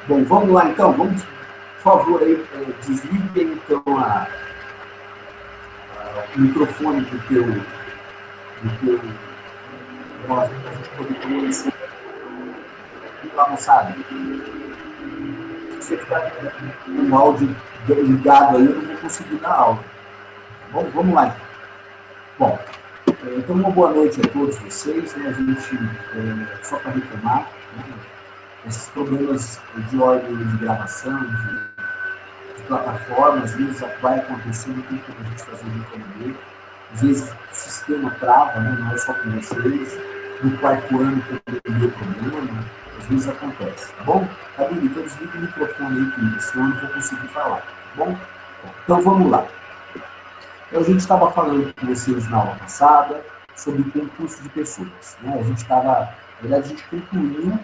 Bom, vamos lá então, vamos, por favor, aí, desliguem então o microfone do teu para a gente poder conhecer lá, moçada. Se você ficar com o áudio ligado aí, eu não vou conseguir dar aula. Bom, vamos lá então. Bom, então uma boa noite a todos vocês, né? A gente, só para retomar, né? Esses problemas de ordem de gravação, de plataformas, às vezes vai acontecendo, tem como a gente fazer um entender. Às vezes o sistema trava, né? Não é só com vocês. No quarto ano também deu problema, às vezes acontece, tá bom? Camille, então desliga o microfone aí, que senão eu não vou conseguir falar, tá bom? Então vamos lá. Então, a gente estava falando com vocês na aula passada sobre o concurso de pessoas, né? A gente estava, na verdade, a gente concluiu.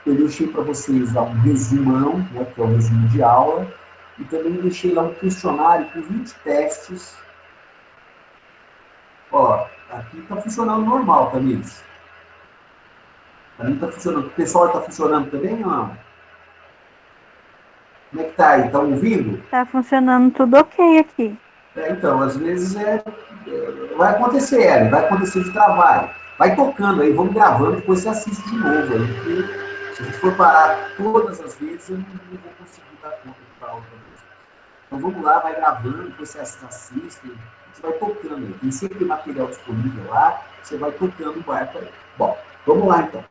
Eu deixei para vocês lá um resumão, né, que é o resumo de aula, e também deixei lá um questionário com 20 testes. Ó, aqui está funcionando normal, Tamires. Para mim está funcionando. O pessoal está funcionando também ou não? Como é que está aí? Estão ouvindo? Tá funcionando tudo ok aqui. Então, às vezes vai acontecer, Ellen, vai acontecer de trabalho. Vai tocando aí, vamos gravando, depois você assiste de novo aí, porque se a gente for parar todas as vezes, eu não vou conseguir dar conta de falar outra vez. Então vamos lá, vai gravando, depois você assiste, a gente vai tocando aí. Tem sempre material disponível lá, você vai tocando o barco aí. Bom, vamos lá então.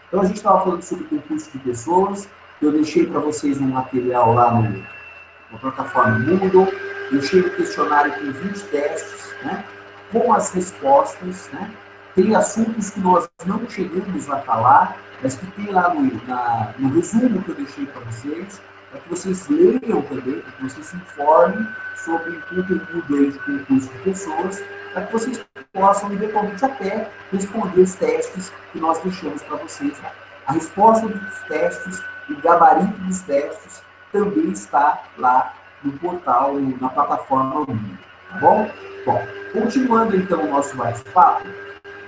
Então a gente estava falando sobre concurso de pessoas, eu deixei para vocês um material lá na plataforma Moodle, deixei o questionário com 20 testes, né, com as respostas, né, tem assuntos que nós não chegamos a falar, mas que tem lá no resumo que eu deixei para vocês, para que vocês leiam também, para que vocês se informem sobre o conteúdo aí de concurso de pessoas, para que vocês possam, eventualmente, até responder os testes que nós deixamos para vocês lá. A resposta dos testes, o gabarito dos testes, também está lá no portal, na plataforma Moodle, tá bom? Bom, continuando então o nosso bate-papo,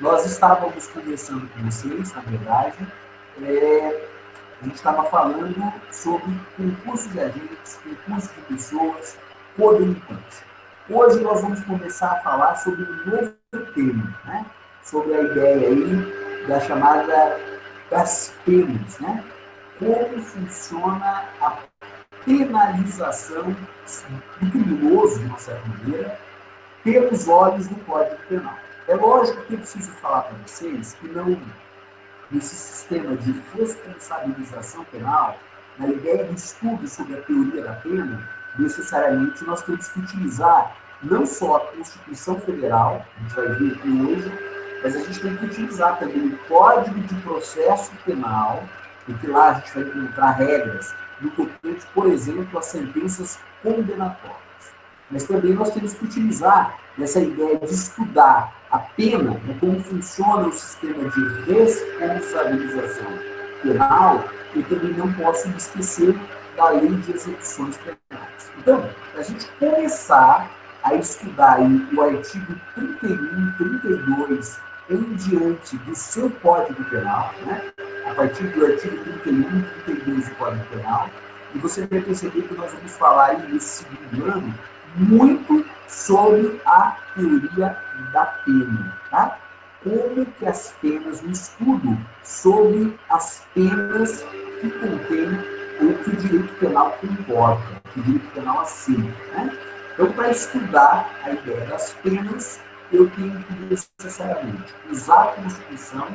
nós estávamos conversando com vocês, na verdade, a gente estava falando sobre concurso de agentes, concurso de pessoas, codelinquência. Hoje nós vamos começar a falar sobre um novo tema, né? Sobre a ideia aí da chamada das penas, né? Como funciona a penalização do criminoso, de uma certa maneira, pelos olhos do Código Penal. É lógico que eu preciso falar para vocês que não, nesse sistema de responsabilização penal, na ideia do estudo sobre a teoria da pena, necessariamente nós temos que utilizar não só a Constituição Federal, a gente vai ver aqui hoje, mas a gente tem que utilizar também o Código de Processo Penal, porque lá a gente vai encontrar regras no tocante, por exemplo, a sentenças condenatórias. Mas também nós temos que utilizar essa ideia de estudar a pena, né, como funciona o sistema de responsabilização penal, eu também não posso me esquecer da lei de execuções penais. Então, a gente começar a estudar o artigo 31, 32 em diante do seu Código Penal, né? A partir do artigo 31 e 32 do Código Penal, e você vai perceber que nós vamos falar aí nesse segundo ano muito sobre a teoria da pena, tá? Como que as penas, um estudo sobre as penas que contém ou que o direito penal comporta, que o direito penal aceita, né? Então, para estudar a ideia das penas, eu tenho que necessariamente usar a Constituição,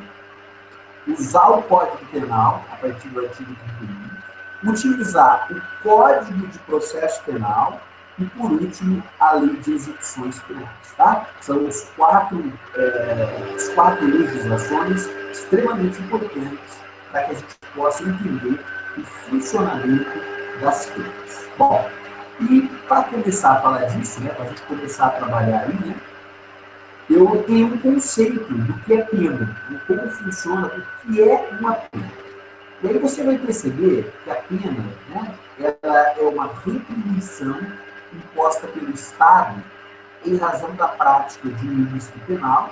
usar o Código Penal, a partir do artigo 31, utilizar o Código de Processo Penal e, por último, a Lei de Execuções Penais. Tá? São as quatro legislações extremamente importantes para que a gente possa entender o funcionamento das penas. Bom, e para começar a falar disso, né, para a gente começar a trabalhar aí, né, eu tenho um conceito do que é pena, de como funciona, o que é uma pena. E aí você vai perceber que a pena, né, ela é uma retribuição imposta pelo Estado em razão da prática de um ilícito penal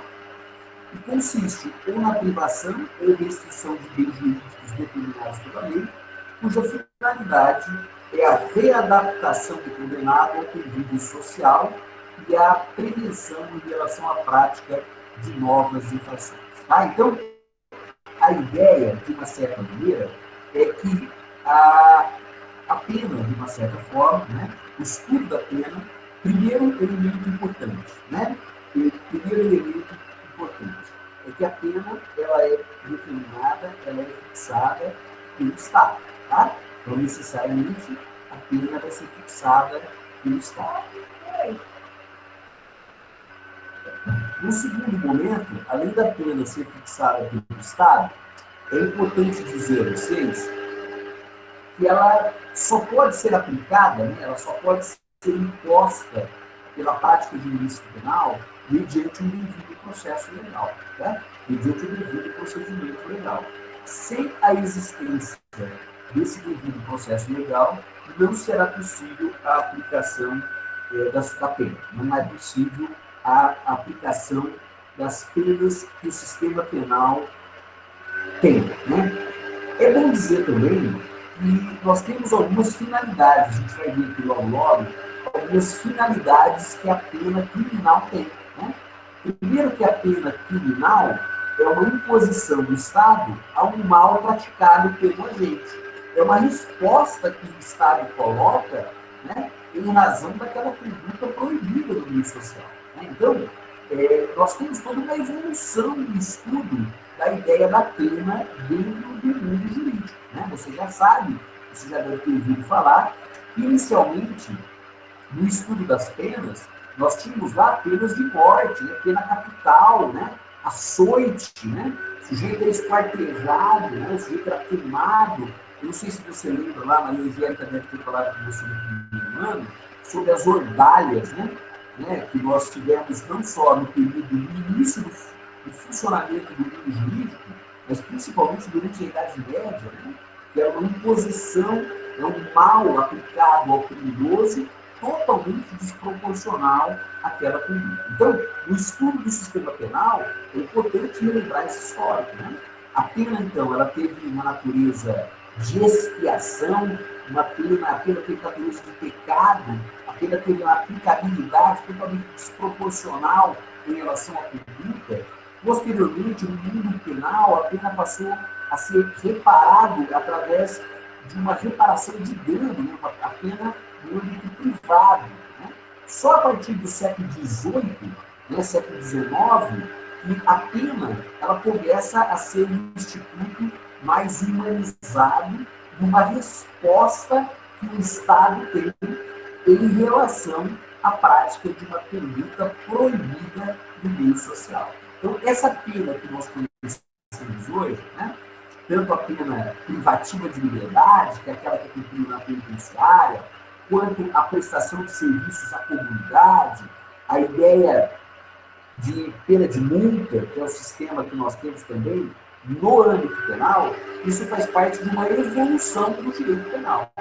e consiste ou na privação ou restrição de bens jurídicos determinados pela lei cuja finalidade é a readaptação do condenado ao convívio social e a prevenção em relação à prática de novas infrações. Tá? Então, a ideia, de uma certa maneira, é que a pena, de uma certa forma, né, o estudo da pena, primeiro elemento importante, né? Primeiro elemento importante é que a pena ela é determinada, ela é fixada pelo Estado, tá? Então, necessariamente, a pena vai ser fixada pelo Estado. No segundo momento, além da pena ser fixada pelo Estado, é importante dizer a vocês que ela só pode ser aplicada, né, ela só pode ser imposta pela prática de ilícito penal mediante um devido processo legal, né? Mediante um devido procedimento legal. Sem a existência desse devido processo legal, não será possível a aplicação da pena. Não é possível a aplicação das penas que o sistema penal tem, né? É bom dizer também que nós temos algumas finalidades, a gente vai ver aqui logo, algumas finalidades que a pena criminal tem, né? Primeiro que a pena criminal é uma imposição do Estado a um mal praticado pelo agente. É uma resposta que o Estado coloca, né, em razão daquela conduta proibida no meio social. Né? Então, nós temos toda uma evolução do estudo da ideia da pena dentro do mundo jurídico. Né? Você já sabe, você já deve ter ouvido falar, que inicialmente, no estudo das penas, nós tínhamos lá penas de morte, né? Pena capital, né? Açoite, né? O sujeito era esquartejado, né? O sujeito era queimado. Eu não sei se você lembra lá, Maria Angélica deve ter falado com você no primeiro ano, sobre as ordalhas, né? Que nós tivemos não só no período, no início do funcionamento do mundo jurídico, mas principalmente durante a Idade Média, né? Que era uma imposição, é um mal aplicado ao criminoso totalmente desproporcional àquela conduta. Então, no estudo do sistema penal, é importante relembrar esse histórico. Né? A pena, então, ela teve uma natureza de expiação, a pena teve natureza de pecado, a pena teve uma aplicabilidade totalmente desproporcional em relação à conduta. Posteriormente, no mundo penal, a pena passou a ser reparado através de uma reparação de dano, né? A pena no âmbito privado. Né? Só a partir do século XVIII, né, século XIX, que a pena ela começa a ser um instituto mais humanizado, numa resposta que o Estado tem em relação à prática de uma conduta proibida no meio social. Então, essa pena que nós conhecemos hoje, né, tanto a pena privativa de liberdade, que é aquela que é cumprida na penitenciária, quanto a prestação de serviços à comunidade, a ideia de pena de multa, que é o sistema que nós temos também, no âmbito penal, isso faz parte de uma evolução do direito penal.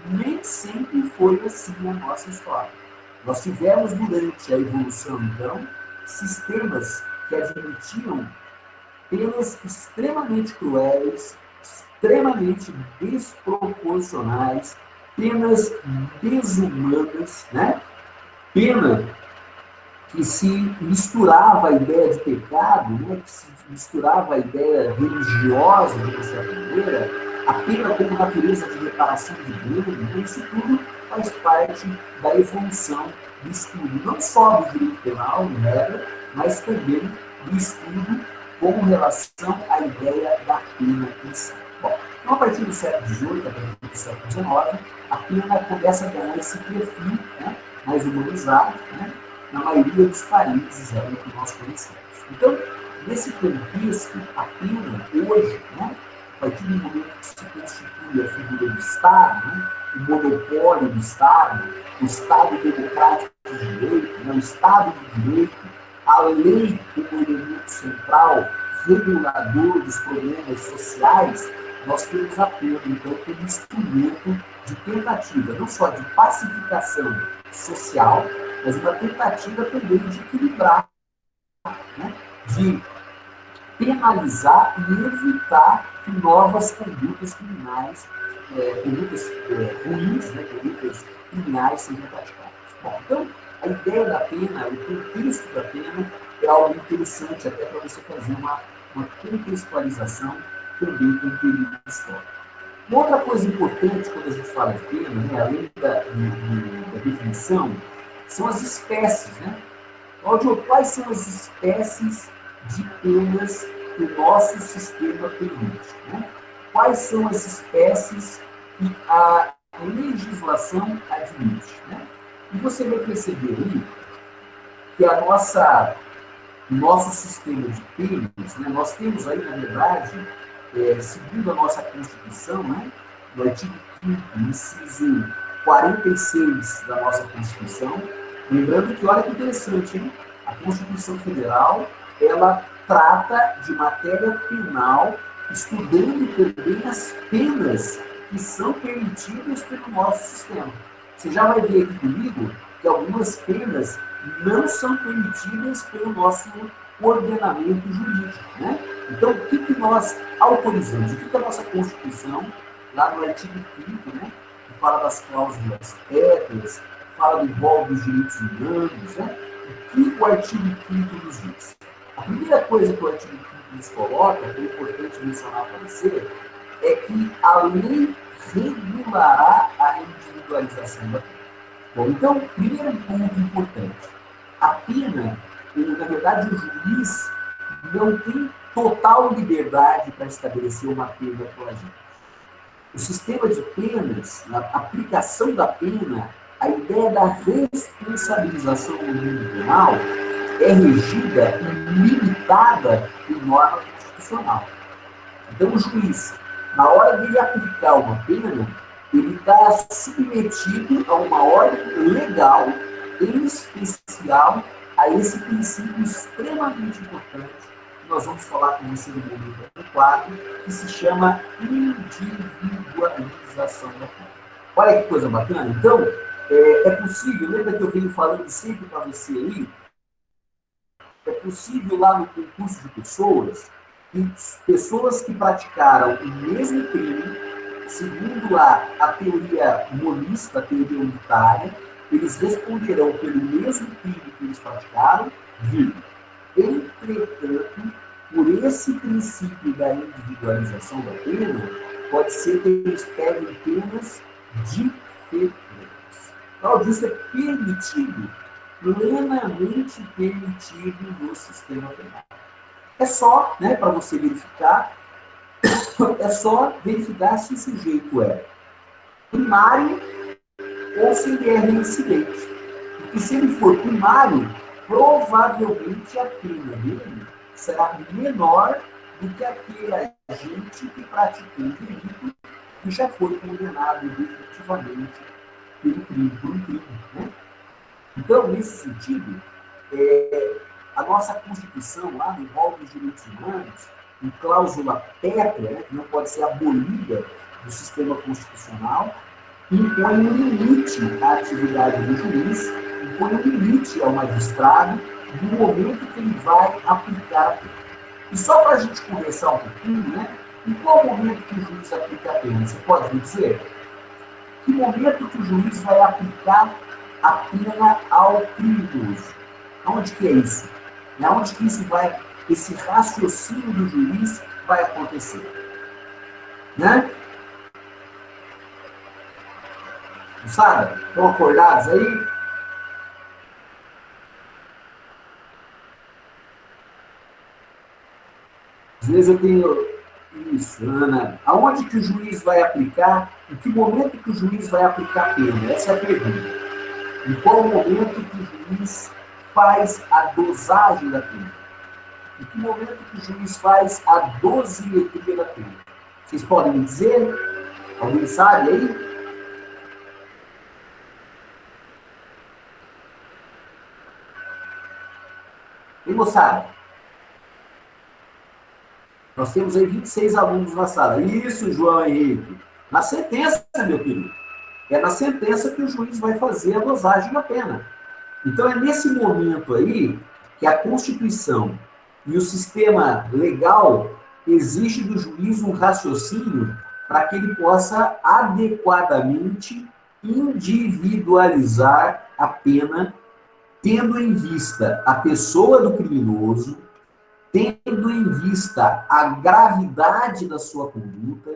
Nem sempre foi assim na nossa história. Nós tivemos, durante a evolução, então, sistemas que admitiam penas extremamente cruéis, extremamente desproporcionais, penas desumanas, né? Pena que se misturava a ideia de pecado, né? Que se misturava a ideia religiosa, de uma certa maneira, a pena como natureza de reparação de dano. Então, isso tudo faz parte da evolução do estudo, não só do direito penal, em regra, mas também do estudo com relação à ideia da pena em si. Bom, então, a partir do século XVIII, a partir do século XIX, a pena começa a ganhar esse perfil, né, mais humanizado, né, na maioria dos países aí que nós conhecemos. Então, nesse contexto, a pena hoje, né, a partir do momento que se constitui a figura do Estado, né, o monopólio do Estado, o Estado democrático do direito, né, o Estado do direito, a lei como elemento central, regulador dos problemas sociais, nós temos a pena, então, como instrumento de tentativa, não só de pacificação social, mas uma tentativa também de equilibrar, né, de penalizar e evitar que novas condutas criminais condutas ruins, né, condutas criminais sejam praticadas. Bom, então, a ideia da pena, o contexto da pena, é algo interessante até para você fazer uma contextualização também com o período histórico. Uma outra coisa importante quando a gente fala de pena, né, além da definição, são as espécies. Né? Claudio, quais são as espécies de penas que o nosso sistema permite? Né? Quais são as espécies que a legislação admite? Né? E você vai perceber aí que o nosso sistema de penas, né, nós temos aí, na verdade, segundo a nossa Constituição, né, no artigo 5º, inciso 46 da nossa Constituição, lembrando que, olha que interessante, hein? A Constituição Federal, ela trata de matéria penal, estudando também as penas que são permitidas pelo nosso sistema. Você já vai ver aqui comigo que algumas penas não são permitidas pelo nosso ordenamento jurídico. Né? Então, o que nós autorizamos? O que a nossa Constituição, lá no artigo 5º, né, que fala das cláusulas pétreas, fala do rol dos direitos humanos, né? O que o artigo 5º nos diz? A primeira coisa que o artigo 5º nos coloca, que é importante mencionar para você, é que a lei regulará a individualização da pena. Bom, então, primeiro ponto importante. A pena, na verdade, o juiz não tem total liberdade para estabelecer uma pena para a gente. O sistema de penas, na aplicação da pena, a ideia da responsabilização no mundo penal é regida e limitada por norma constitucional. Então, o juiz, na hora de ele aplicar uma pena, ele está submetido a uma ordem legal, em especial a esse princípio extremamente importante, que nós vamos falar com você no momento adequado, que se chama individualização da pena. Olha que coisa bacana. Então, é possível, lembra que eu venho falando sempre para você aí, é possível lá no concurso de pessoas que praticaram o mesmo crime, segundo a teoria monista, a teoria unitária, eles responderão pelo mesmo crime que eles praticaram, vírgula. Entretanto, por esse princípio da individualização da pena, pode ser que eles peguem penas diferentes. Então, isso é permitido, plenamente permitido no sistema penal. É só, né, para você verificar, é só verificar se o sujeito é primário ou se ele é reincidente. Porque se ele for primário, provavelmente a pena dele será menor do que aquele agente que praticou o delito e já foi condenado definitivamente por um crime. Né? Então, nesse sentido, a nossa Constituição, lá no rol dos direitos humanos, em cláusula pétrea, né, que não pode ser abolida do sistema constitucional, impõe um limite à atividade do juiz, impõe um limite ao magistrado no momento que ele vai aplicar a pena. E só para a gente conversar um pouquinho, né, em qual momento que o juiz aplica a pena? Você pode me dizer? Que momento que o juiz vai aplicar a pena ao criminoso? Onde que é isso? Onde que isso vai, esse raciocínio do juiz vai acontecer? Né? Moçada, estão acordados aí? Às vezes eu tenho isso, Ana. Aonde que o juiz vai aplicar? Em que momento que o juiz vai aplicar a pena? Essa é a pergunta. Em qual momento que o juiz faz a dosagem da pena? Em que momento que o juiz faz a dosimetria da pena? Vocês podem me dizer? Alguém sabe aí? E moçada? Nós temos aí 26 alunos na sala. Isso, João Henrique. Na sentença, meu querido. É na sentença que o juiz vai fazer a dosagem da pena. Então, é nesse momento aí que a Constituição e o sistema legal exige do juiz um raciocínio para que ele possa adequadamente individualizar a pena, tendo em vista a pessoa do criminoso, tendo em vista a gravidade da sua conduta,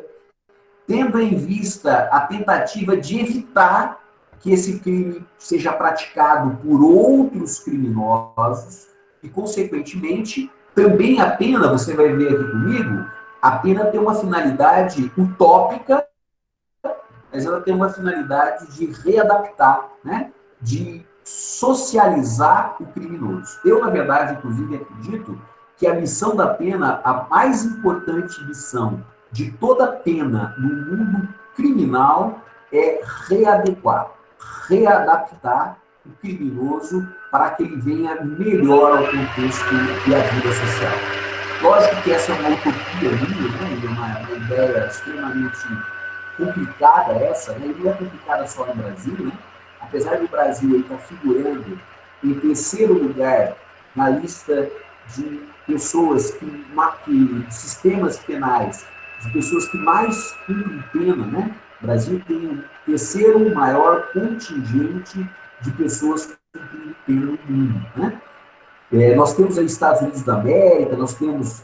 tendo em vista a tentativa de evitar que esse crime seja praticado por outros criminosos e, consequentemente, também a pena, você vai ver aqui comigo, a pena tem uma finalidade utópica, mas ela tem uma finalidade de readaptar, né? De socializar o criminoso. Eu, na verdade, inclusive, acredito que a missão da pena, a mais importante missão de toda pena no mundo criminal é readequar, readaptar o criminoso para que ele venha melhor ao contexto e à vida social. Lógico que essa é uma utopia minha, né? Uma ideia extremamente complicada essa, né? E não é complicada só no Brasil, né? Apesar do Brasil estar figurando em terceiro lugar na lista de pessoas que sistemas penais, de pessoas que mais cumprem pena, né? O Brasil tem o terceiro maior contingente de pessoas que cumprem pena no mundo, né? Nós temos aí Estados Unidos da América, nós temos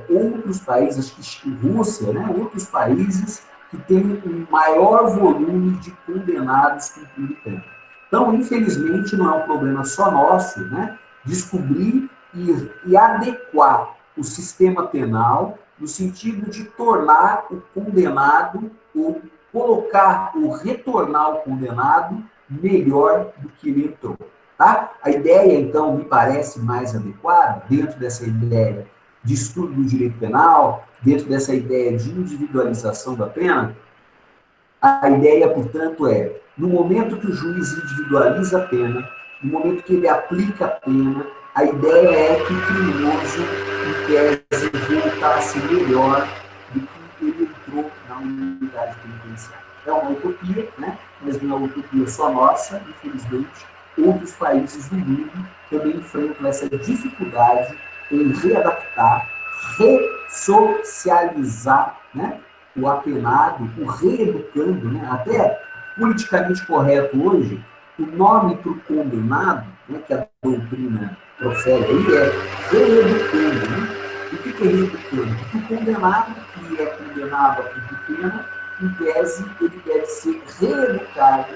outros países, acho que Rússia, né? Outros países que têm um maior volume de condenados cumprindo pena. Então, infelizmente, não é um problema só nosso, né? Descobrir e adequar o sistema penal no sentido de tornar o condenado ou colocar ou retornar o condenado melhor do que ele entrou. Tá? A ideia, então, me parece mais adequada, dentro dessa ideia de estudo do direito penal, dentro dessa ideia de individualização da pena, a ideia, portanto, é, no momento que o juiz individualiza a pena, no momento que ele aplica a pena, a ideia é que o criminoso, em tese, voltasse melhor do que ele entrou na unidade penitenciária. É uma utopia, né? Mas não é uma utopia só nossa, infelizmente. Outros países do mundo também enfrentam essa dificuldade em readaptar, ressocializar, né, o apenado, o reeducando, né, até politicamente correto hoje, o nome para o condenado, né, que a doutrina profere aí, é reeducando. Né? O que é reeducando? Porque o condenado, que é condenado a cumprir pena, em tese, ele deve ser reeducado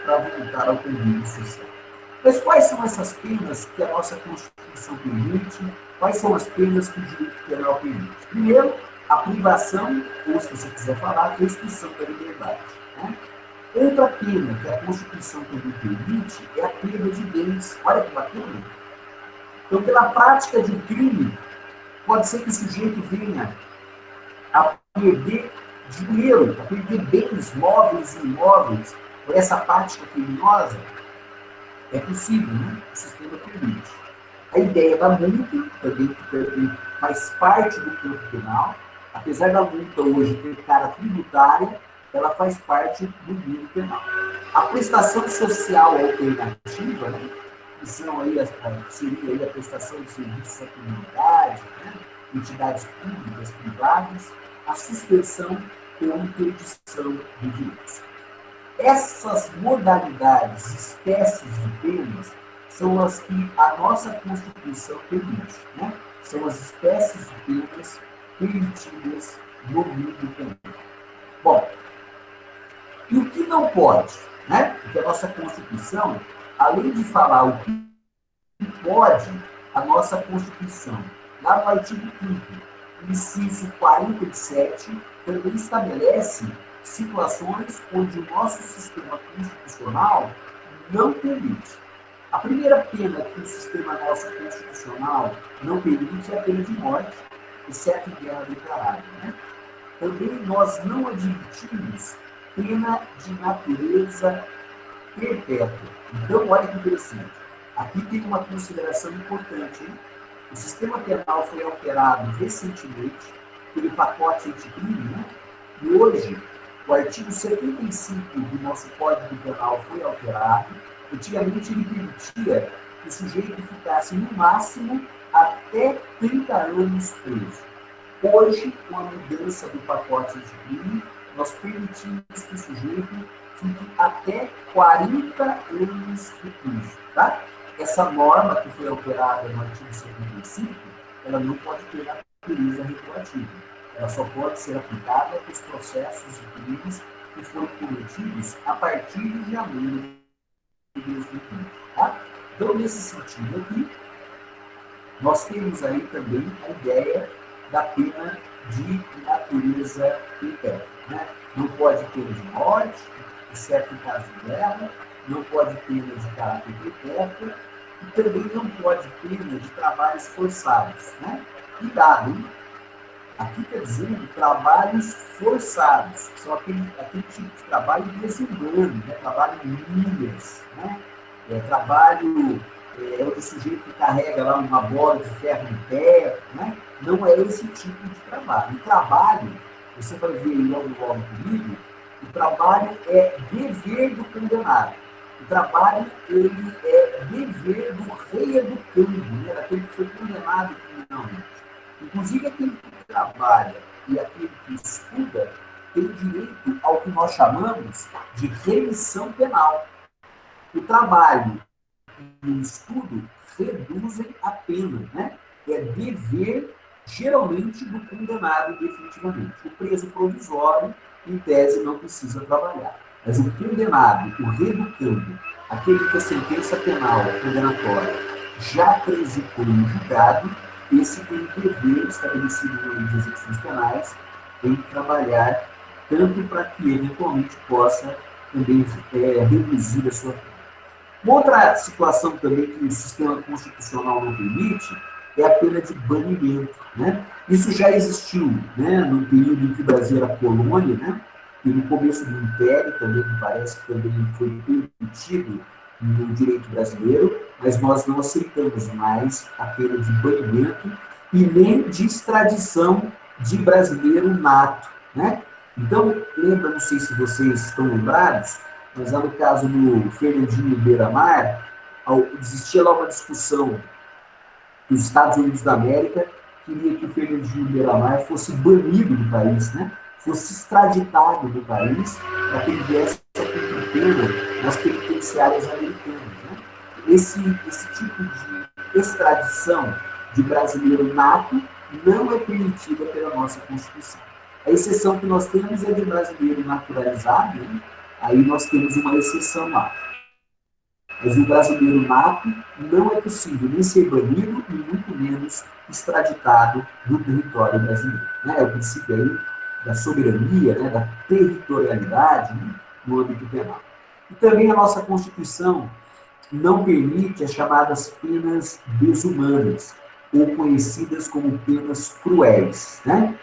para voltar ao convívio social. Mas quais são essas penas que a nossa Constituição permite? Quais são as penas que o direito penal permite? Primeiro, a privação, ou se você quiser falar, a restrição da liberdade. Né? Outra pena que a Constituição também permite é a perda de bens. Olha que bacana. Então, pela prática de um crime, pode ser que o sujeito venha a perder dinheiro, a perder bens móveis e imóveis por essa prática criminosa. É possível, né? O sistema permite. A ideia da multa, também faz parte do campo penal, apesar da multa hoje ter cara tributária, ela faz parte do mundo penal. A prestação social alternativa, né? Que são aí, seria aí a prestação de serviços à comunidade, né? Entidades públicas, privadas, a suspensão ou interdição de direitos. Essas modalidades, espécies de penas, são as que a nossa Constituição permite. Né? São as espécies de penas permitidas no mundo penal. Bom, e o que não pode? Né? Porque a nossa Constituição, além de falar o que pode, a nossa Constituição, lá no artigo 5º, inciso 47, também estabelece situações onde o nosso sistema constitucional não permite. A primeira pena que o sistema nosso constitucional não permite é a pena de morte, exceto em guerra declarada. Né? Também nós não admitimos pena de natureza perpétua. Então, olha que interessante. Aqui tem uma consideração importante. Hein? O sistema penal foi alterado recentemente pelo pacote anticrime, né? E hoje, o artigo 75 do nosso Código Penal foi alterado. Antigamente, ele permitia que o sujeito ficasse, no máximo, até 30 anos preso. Hoje, com a mudança do pacote anticrime, nós permitimos que o sujeito fique até 40 anos recluso, tá? Essa norma que foi alterada no artigo 75, ela não pode ter natureza retroativa. Ela só pode ser aplicada para os processos e crimes que foram cometidos a partir de janeiro de 2020, tá? Então, nesse sentido aqui, nós temos aí também a ideia da pena de natureza perpétua, né? Não pode pena de morte, exceto em caso de guerra, não pode pena de caráter perpétuo e também não pode pena de trabalhos forçados, né? Cuidado, hein? Aqui está dizendo trabalhos forçados, que são aquele tipo de trabalho desumano, né? Trabalho em milhas, né? Trabalho onde o sujeito carrega lá uma bola de ferro no pé, né? Não é esse tipo de trabalho. O trabalho, você vai ver logo comigo, o trabalho é dever do condenado. O trabalho, ele é dever do reeducando, né? Daquele que foi condenado criminalmente. Inclusive, aquele que trabalha e aquele que estuda tem direito ao que nós chamamos de remissão penal. O trabalho e o estudo reduzem a pena, né? É dever, geralmente, do condenado definitivamente. O preso provisório, em tese, não precisa trabalhar. Mas o condenado, o reeducando, aquele que a sentença penal condenatória já transitou no julgado, esse tem o dever estabelecido na lei de execuções penais em trabalhar tanto para que eventualmente possa também reduzir a sua pena. Uma outra situação também que o sistema constitucional não permite é a pena de banimento, né? Isso já existiu, né, no período em que o Brasil era colônia, né? E no começo do Império também, me parece que também foi permitido no direito brasileiro, mas nós não aceitamos mais a pena de banimento e nem de extradição de brasileiro nato, né? Então, lembra, não sei se vocês estão lembrados, mas lá no caso do Fernandinho Beiramar, existia lá uma discussão que os Estados Unidos da América queria que o Fernandinho Beiramar fosse banido do país, né? Fosse extraditado do país para que ele viesse a cumprir pena nas penitenciárias americanas, né? Esse tipo de extradição de brasileiro nato não é permitida pela nossa Constituição. A exceção que nós temos é de brasileiro naturalizado, né? Aí nós temos uma exceção lá. Mas o brasileiro nato não é possível nem ser banido e muito menos extraditado do território brasileiro, né? É o princípio aí da soberania, né? Da territorialidade, né? No âmbito penal. E também a nossa Constituição não permite as chamadas penas desumanas, ou conhecidas como penas cruéis, né?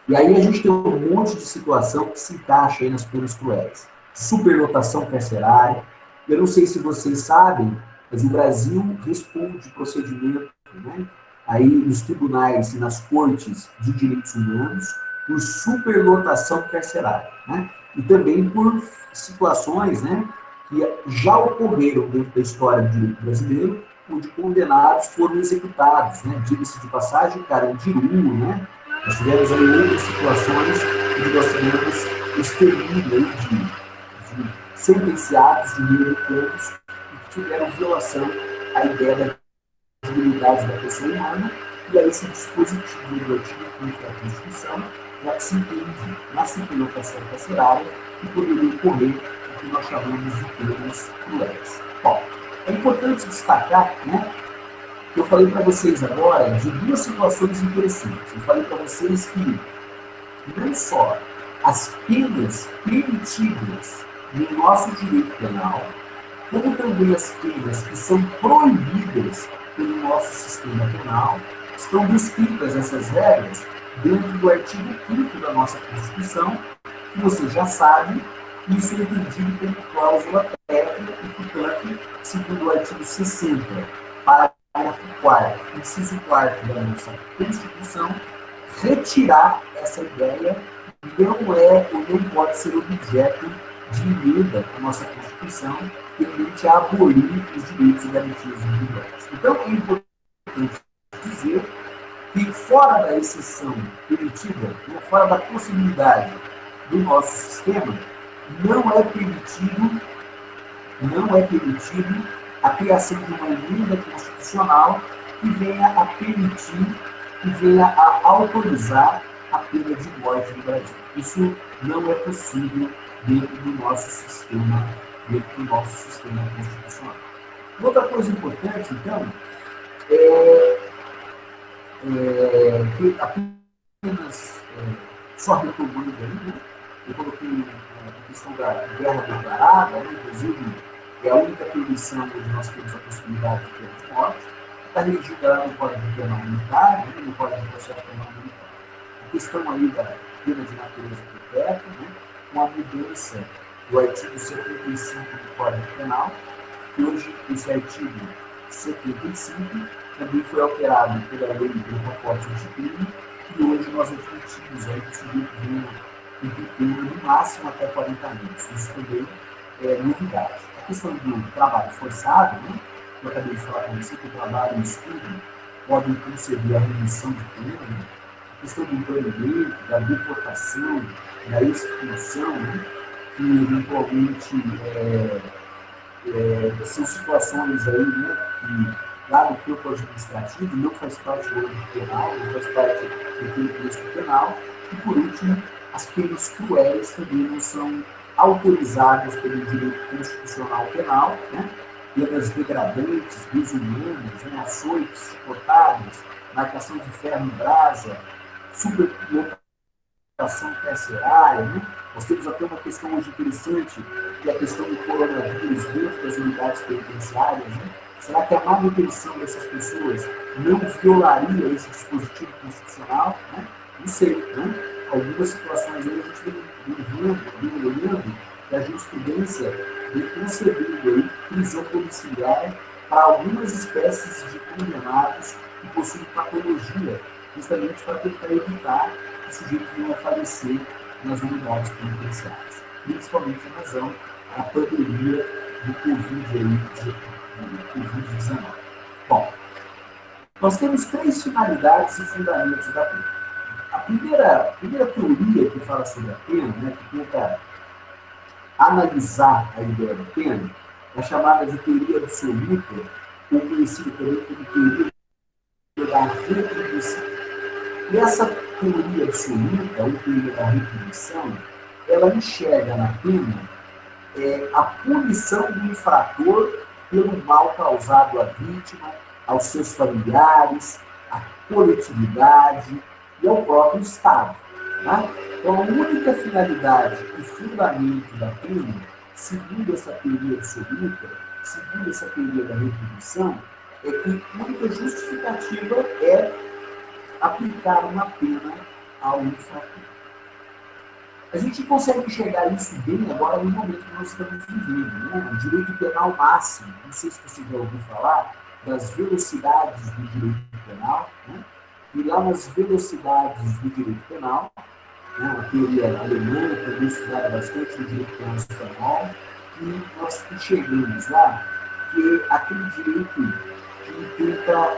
E aí a gente tem um monte de situação que se encaixa aí nas penas cruéis. Superlotação carcerária. Eu não sei se vocês sabem, mas o Brasil responde procedimento, né, aí nos tribunais e nas cortes de direitos humanos por superlotação carcerária, né? E também por situações, né, que já ocorreram dentro da história do direito brasileiro, onde condenados foram executados, né? Diga-se de passagem, Carandiru, né? Nós tivemos aí outras situações onde nós tivemos extermínio de sentenciados de reeducandos que tiveram violação à ideia da dignidade da pessoa humana, e aí esse dispositivo do artigo 5º da Constituição já se entende na superlotação carcerária que poderia ocorrer o que nós chamamos de penas cruéis. Bom, é importante destacar, né, que eu falei para vocês agora de duas situações interessantes. Eu falei para vocês que não só as penas permitidas no nosso direito penal, como também as penas que são proibidas pelo nosso sistema penal, estão descritas essas regras dentro do artigo 5º da nossa Constituição, que você já sabe, isso é entendido como cláusula pétrea e, portanto, segundo o artigo 60, parágrafo 4º, inciso 4º da nossa Constituição, retirar essa ideia não é ou não pode ser objeto de emenda à nossa Constituição, tendente a abolir os direitos e garantias individuais. Então, é importante dizer que, fora da exceção permitida, fora da possibilidade do nosso sistema, não é permitido a criação de uma emenda constitucional que venha a permitir, que venha a autorizar a pena de morte no Brasil. Isso não é possível dentro do nosso sistema constitucional. Outra coisa importante, então, que apenas só retomando aí, né? Eu coloquei a questão da guerra declarada, né? Inclusive é a única permissão onde nós temos a possibilidade de pena de morte, está regida lá no Código Penal Militar, né? No Código de Processo Penal Militar. A questão aí da pena de natureza perpétua, né? Com a mudança do artigo 75 do Código Penal, que hoje esse artigo 75 também foi alterado pela lei do pacote anticrime, e hoje nós admitimos aí que o sujeito venha cumprir pena no máximo até 40 anos. Isso também é novidade. A questão do trabalho forçado, né? Eu acabei de falar com você que o trabalho e o estudo podem conceder a remissão de pena, né? A questão do banimento, da deportação, da expulsão, né? Que eventualmente são situações aí, né, que lá no campo administrativo não faz parte do âmbito penal, não faz parte do texto penal. E, por último, as penas cruéis também não são autorizadas pelo direito constitucional penal, né? Penas degradantes, desumanas, né? Açoites, chicotadas, marcação de ferro em brasa, superlotação carcerária, né? Nós temos até uma questão hoje interessante, que é a questão do coronavírus dentro das unidades penitenciárias, né? Será que a manutenção dessas pessoas não violaria esse dispositivo constitucional? Né? Não sei, né? Algumas situações aí a gente vem olhando que a jurisprudência vem concedendo aí prisão domiciliar para algumas espécies de condenados que possuem patologia, justamente para tentar evitar que o sujeito venha a falecer nas unidades penitenciárias, principalmente em razão da pandemia do Covid-19. Bom, nós temos 3 finalidades e fundamentos da pena. A primeira teoria que fala sobre a pena, né, que tenta analisar a ideia da pena, é chamada de teoria absoluta, ou conhecida também como teoria da retribuição. E essa teoria absoluta, ou teoria da retribuição, ela enxerga na pena a punição do infrator pelo mal causado à vítima, aos seus familiares, à coletividade e ao próprio Estado. Tá? Então, a única finalidade e fundamento da pena, segundo essa teoria absoluta, segundo essa teoria da retribuição, é que a única justificativa é aplicar uma pena ao infrator. A gente consegue enxergar isso bem agora no momento que nós estamos vivendo, né? O direito penal máximo, não sei se você já ouviu falar das velocidades do direito penal, né? E lá nas velocidades do direito penal, né, uma teoria alemã, também estudada bastante no direito penal espanhol, que nós enxergamos lá que aquele direito que tenta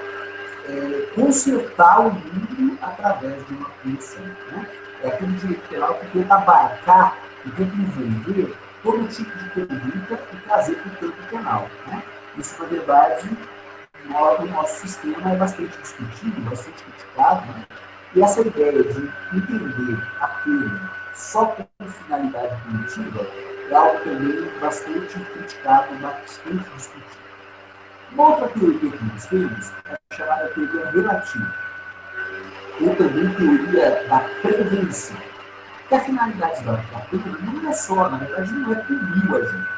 consertar o mundo através de uma punição, né? É aquele direito penal que tenta abarcar e tenta envolver todo tipo de conduta e trazer para o campo penal, né? Isso, na verdade, no nosso sistema é bastante discutido, bastante criticado, né? E essa ideia de entender a pena só com finalidade punitiva é algo também bastante criticado, bastante discutido. Uma outra teoria que nós temos é a chamada teoria relativa, ou também teoria da prevenção. Porque a finalidade da pena não é só, na verdade, não é punir a gente.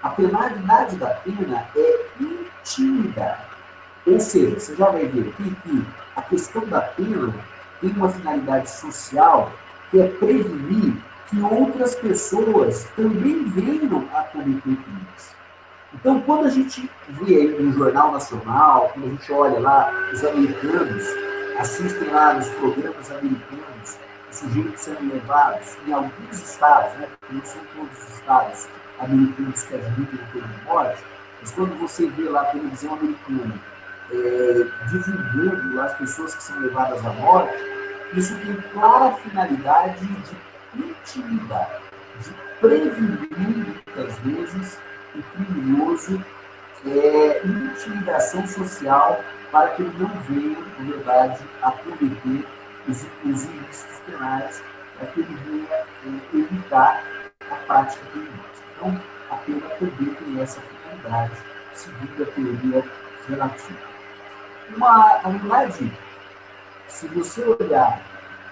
A penalidade da pena é intimidar. Ou seja, você já vai ver aqui que a questão da pena tem uma finalidade social que é prevenir que outras pessoas também venham a cometer crimes. Então, quando a gente vê aí no Jornal Nacional, quando a gente olha lá, os americanos assistem lá nos programas americanos, os sujeitos sendo levados em alguns estados, né, porque não são todos os estados americanos que admitem a pena de morte, mas quando você vê lá a televisão americana divulgando lá as pessoas que são levadas à morte, isso tem clara finalidade de intimidar, de prevenir, muitas vezes, o criminoso, intimidação social para que ele não venha, na verdade, a cometer os ilícitos penais, para que ele venha evitar a prática criminosa. Então, a pena também tem essa finalidade, segundo a teoria relativa. Na verdade, se você olhar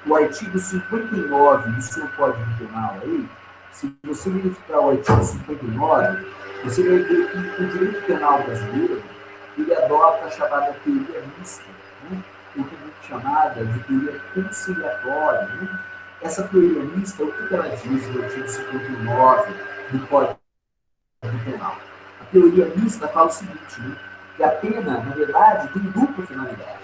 o artigo 59 do seu Código Penal aí, se você verificar o artigo 59, você vai ver que o direito penal brasileiro, ele adota a chamada teoria mista, né? Ou também chamada de teoria conciliatória. Né? Essa teoria mista, o que ela diz no artigo 59 do Código Penal? A teoria mista fala o seguinte, né? Que a pena, na verdade, tem dupla finalidade.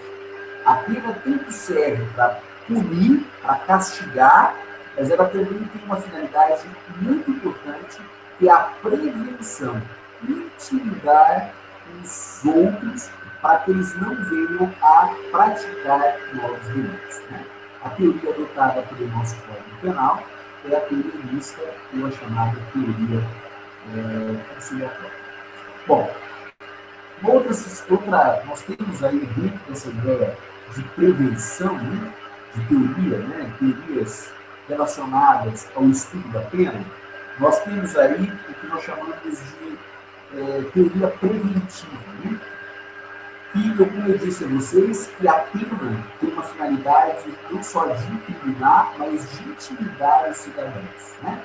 A pena tanto serve para punir, para castigar, mas ela também tem uma finalidade muito importante, que é a prevenção, intimidar os outros para que eles não venham a praticar novos delitos. Né? A teoria adotada pelo nosso Código Penal é a teoria mista, ou a chamada teoria conciliatória. Bom, nós temos aí dentro dessa ideia de prevenção, né, de teoria, né, teorias relacionadas ao estudo da pena, nós temos aí o que nós chamamos de teoria preventiva, né, que, como eu disse a vocês, que a pena tem uma finalidade não só de incriminar, mas de intimidar os cidadãos. Né?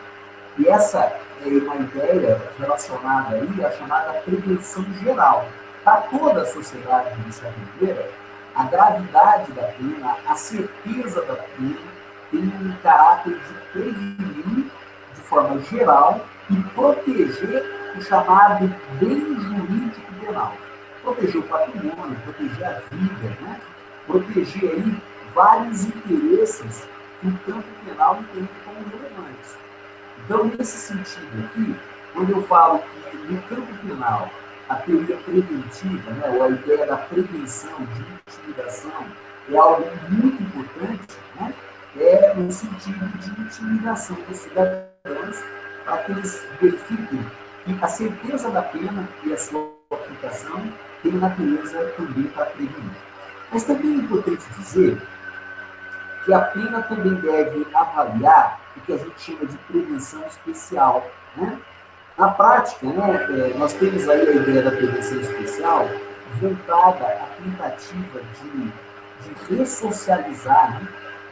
E essa é uma ideia relacionada aí à chamada prevenção geral. Para toda a sociedade brasileira, a gravidade da pena, a certeza da pena, tem um caráter de prevenir de forma geral e proteger o chamado bem jurídico penal. Proteger o patrimônio, proteger a vida, né? Proteger aí vários interesses que o campo penal entende como relevantes. Então, nesse sentido aqui, quando eu falo que no campo penal a teoria preventiva, né, ou a ideia da prevenção, de intimidação, é algo muito importante, né, é no sentido de intimidação dos cidadãos, para que eles verifiquem que a certeza da pena e a sua aplicação tem natureza também para prevenir. Mas também é importante dizer que a pena também deve avaliar o que a gente chama de prevenção especial. Né? Na prática, né, nós temos aí a ideia da prevenção especial voltada à tentativa de ressocializar, né?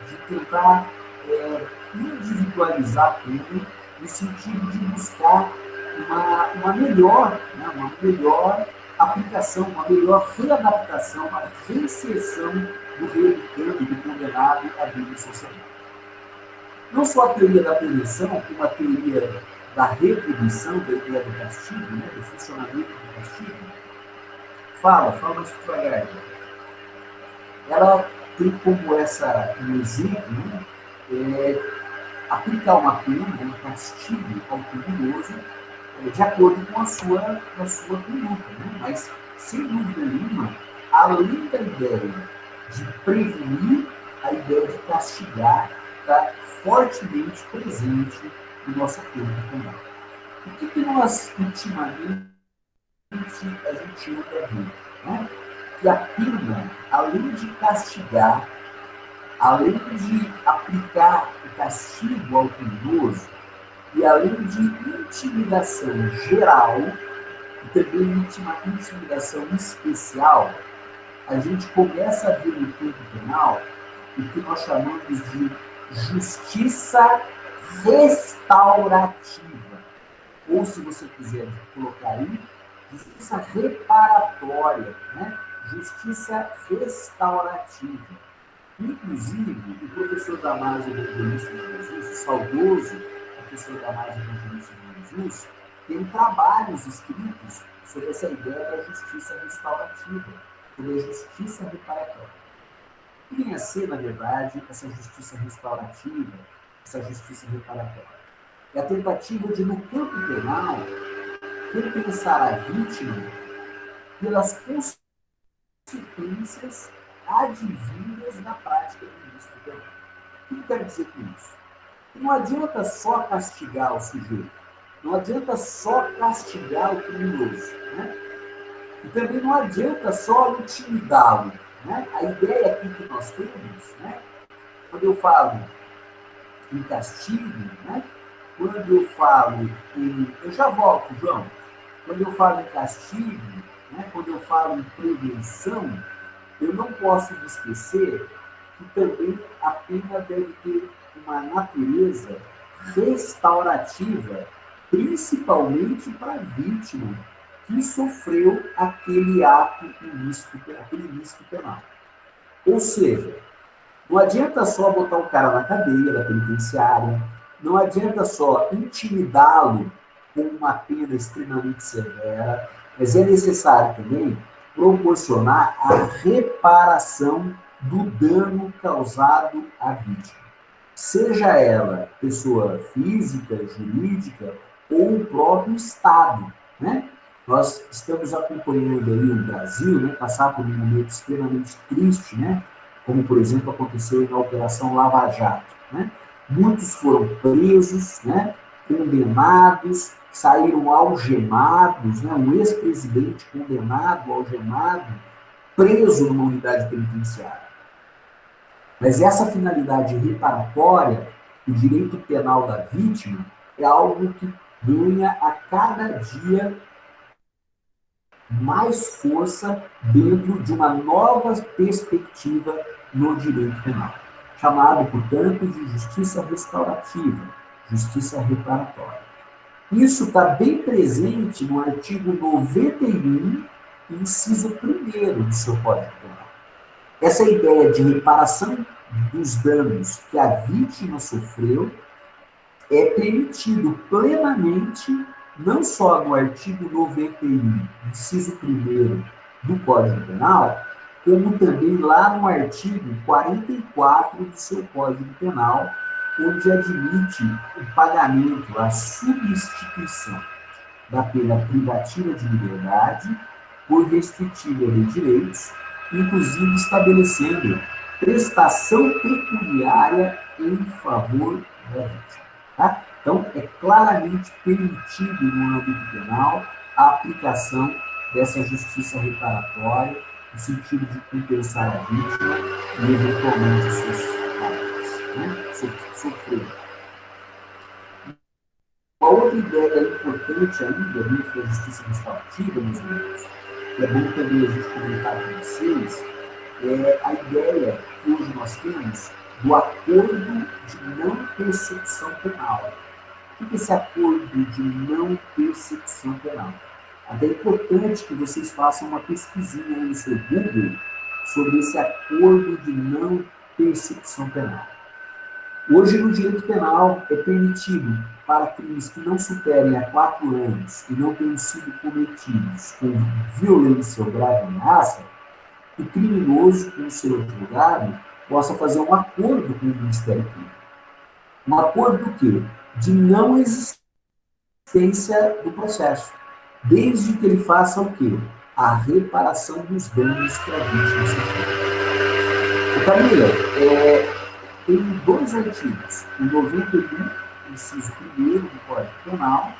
De tentar individualizar a pena no sentido de buscar uma melhor, né, uma melhor aplicação, uma melhor readaptação, uma reinserção do reeducando, do condenado à vida em sociedade. Não só a teoria da prevenção, como a teoria da retribuição, da ideia do castigo, né, do funcionamento do castigo, fala mais devagar. Ela tem como um exemplo, né, aplicar uma pena, um castigo ao criminoso, de acordo com a sua conduta. Né? Mas, sem dúvida nenhuma, além da ideia de prevenir, a ideia de castigar está fortemente presente no nosso corpo penal. O que nós, ultimamente, a gente anda vendo? Né? Que a pena, além de castigar, além de aplicar o castigo ao criminoso, e além de intimidação geral, e também intimidação especial, a gente começa a ver no campo penal o que nós chamamos de justiça restaurativa. Ou, se você quiser colocar aí, justiça reparatória, né? Justiça restaurativa. Inclusive, o professor Damásio Evangelista de Jesus, o saudoso professor Damásio Evangelista de Jesus, tem trabalhos escritos sobre essa ideia da justiça restaurativa, sobre a justiça reparatória. O que vem a ser, na verdade, essa justiça restaurativa, essa justiça reparatória? É a tentativa de, no campo penal, compensar a vítima pelas consequências advindas da prática do ilícito penal. O que eu quero dizer com isso? Não adianta só castigar o sujeito, não adianta só castigar o criminoso, né? E também não adianta só intimidá-lo, né? A ideia aqui que nós temos, né? Quando eu falo em castigo, né? Quando eu falo em... Eu já volto, João. Quando eu falo em castigo, né? Quando eu falo em prevenção, eu não posso me esquecer que também a pena deve ter uma natureza restaurativa, principalmente para a vítima que sofreu aquele ato ilícito, aquele ilícito penal. Ou seja, não adianta só botar o cara na cadeira penitenciária, não adianta só intimidá-lo com uma pena extremamente severa, mas é necessário também proporcionar a reparação do dano causado à vítima. Seja ela pessoa física, jurídica ou o próprio Estado, né? Nós estamos acompanhando aí o Brasil, né, passar por um momento extremamente triste, né? Como, por exemplo, aconteceu na Operação Lava Jato, né? Muitos foram presos, né? Condenados, saíram algemados, né? Um ex-presidente condenado, algemado, preso numa unidade penitenciária. Mas essa finalidade reparatória, o direito penal da vítima, é algo que ganha a cada dia mais força dentro de uma nova perspectiva no direito penal, chamado, portanto, de justiça restaurativa, justiça reparatória. Isso está bem presente no artigo 91, inciso 1º do seu Código Penal. Essa ideia de reparação dos danos que a vítima sofreu é permitido plenamente, não só no artigo 91, inciso 1º do Código Penal, como também lá no artigo 44 do seu Código Penal, onde admite o pagamento, a substituição da pena privativa de liberdade por restritiva de direitos, inclusive estabelecendo prestação pecuniária em favor da vítima. Tá? Então, é claramente permitido no âmbito penal a aplicação dessa justiça reparatória, no sentido de compensar a vítima e, eventualmente, seus parentes, né? Sofrer. Uma outra ideia importante ainda dentro da justiça restaurativa, meus amigos, que é bom também a gente comentar com vocês, é a ideia que hoje nós temos do acordo de não persecução penal. O que é esse acordo de não persecução penal? Até é importante que vocês façam uma pesquisinha aí no seu Google sobre esse acordo de não persecução penal. Hoje, no direito penal, é permitido para crimes que não superem a 4 anos e não tenham sido cometidos com violência ou grave ameaça, o criminoso, com o seu advogado, possa fazer um acordo com o Ministério Público. Um acordo do quê? De não existência do processo, desde que ele faça o quê? A reparação dos danos que a vítima sofreu. Camila, tem 2 artigos, o 91, inciso 1º do Código Penal,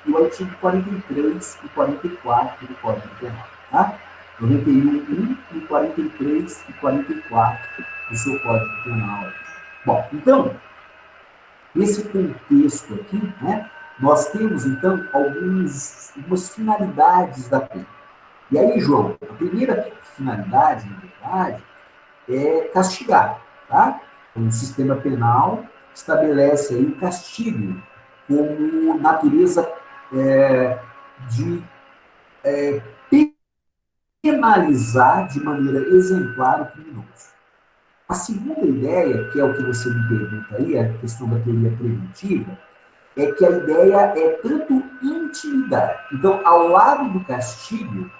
e o artigo 43 e 44 do Código Penal, tá? 91, e 43 e 44 do seu Código Penal. Bom, então, nesse contexto aqui, né, nós temos, então, algumas finalidades da pena. E aí, João, a primeira finalidade, na verdade, é castigar, tá? Então, o sistema penal estabelece aí o castigo como natureza de penalizar de maneira exemplar o criminoso. A segunda ideia, que é o que você me pergunta aí, a questão da teoria preventiva, é que a ideia é tanto intimidar. Então, ao lado do castigo,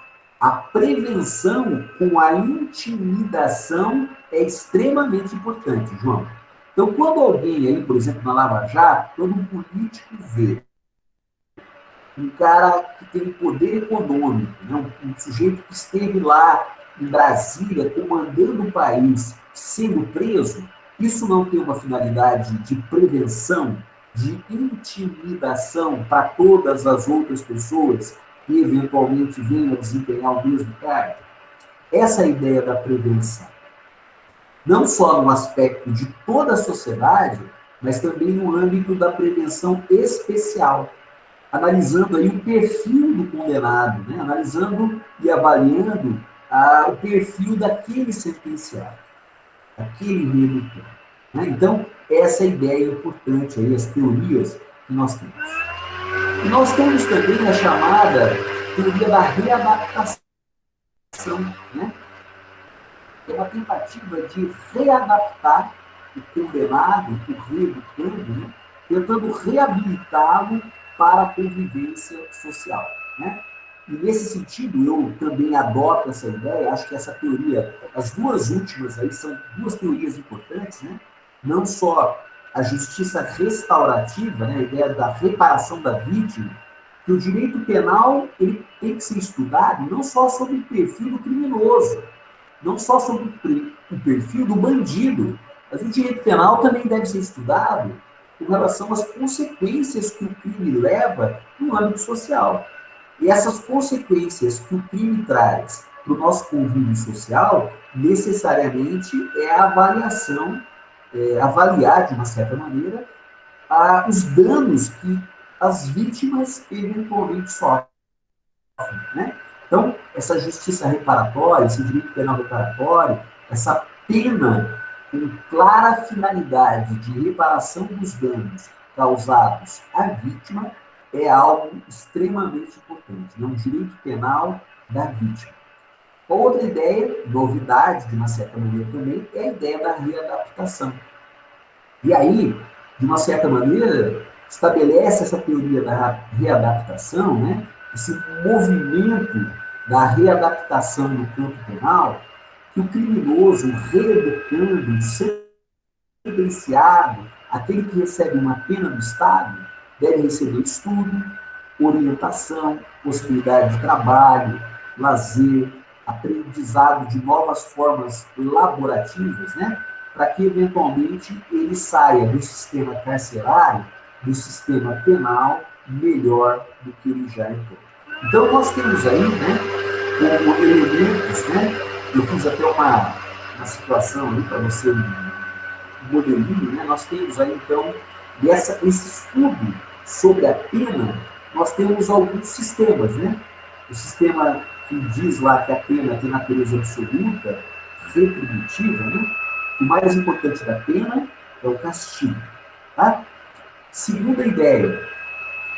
a prevenção com a intimidação é extremamente importante, João. Então, quando alguém aí, por exemplo, na Lava Jato, quando um político vê um cara que tem poder econômico, né, um sujeito que esteve lá em Brasília comandando o país, sendo preso, Isso não tem uma finalidade de prevenção, de intimidação para todas as outras pessoas que eventualmente venham a desempenhar o mesmo cargo? Essa é a ideia da prevenção. Não só no aspecto de toda a sociedade, mas também no âmbito da prevenção especial, analisando aí o perfil do condenado, né? Analisando e avaliando o perfil daquele sentenciado, daquele redutor. Né? Então, essa é a ideia importante aí, as teorias que nós temos. E nós temos também a chamada teoria da readaptação, né? É uma tentativa de readaptar o condenado, o reeducando, né? Tentando reabilitá-lo para a convivência social. Né? E nesse sentido, eu também adoto essa ideia, acho que essa teoria, as duas últimas aí são duas teorias importantes, né? Não só a justiça restaurativa, né? A ideia da reparação da vítima, que o direito penal ele tem que ser estudado não só sobre o perfil do criminoso, não só sobre o perfil do bandido, mas o direito penal também deve ser estudado com relação às consequências que o crime leva no âmbito social. E essas consequências que o crime traz para o nosso convívio social, necessariamente é a avaliação, avaliar de uma certa maneira, os danos que as vítimas eventualmente sofrem. Né? Então, essa justiça reparatória, esse direito penal reparatório, essa pena com clara finalidade de reparação dos danos causados à vítima é algo extremamente importante. É um direito penal da vítima. Outra ideia, novidade de uma certa maneira também, é a ideia da readaptação. E aí, de uma certa maneira, estabelece essa teoria da readaptação, né? Esse movimento da readaptação no campo penal, que o criminoso, reeducando, sentenciado, aquele que recebe uma pena do Estado, deve receber estudo, orientação, possibilidade de trabalho, lazer, aprendizado de novas formas laborativas, né? Para que, eventualmente, ele saia do sistema carcerário, do sistema penal, melhor do que ele já entrou. Então, nós temos aí, né, como elementos, né, eu fiz até uma situação aí para você, um modelinho, né, nós temos aí, então, esse estudo sobre a pena, nós temos alguns sistemas, né? O sistema que diz lá que a pena tem natureza absoluta, retributiva, né? O mais importante da pena é o castigo. Tá? Segunda ideia,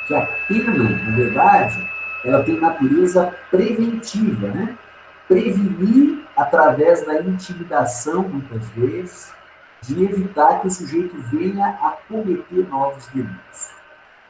que a pena, na verdade, ela tem natureza preventiva, né? Prevenir através da intimidação, muitas vezes, de evitar que o sujeito venha a cometer novos delitos.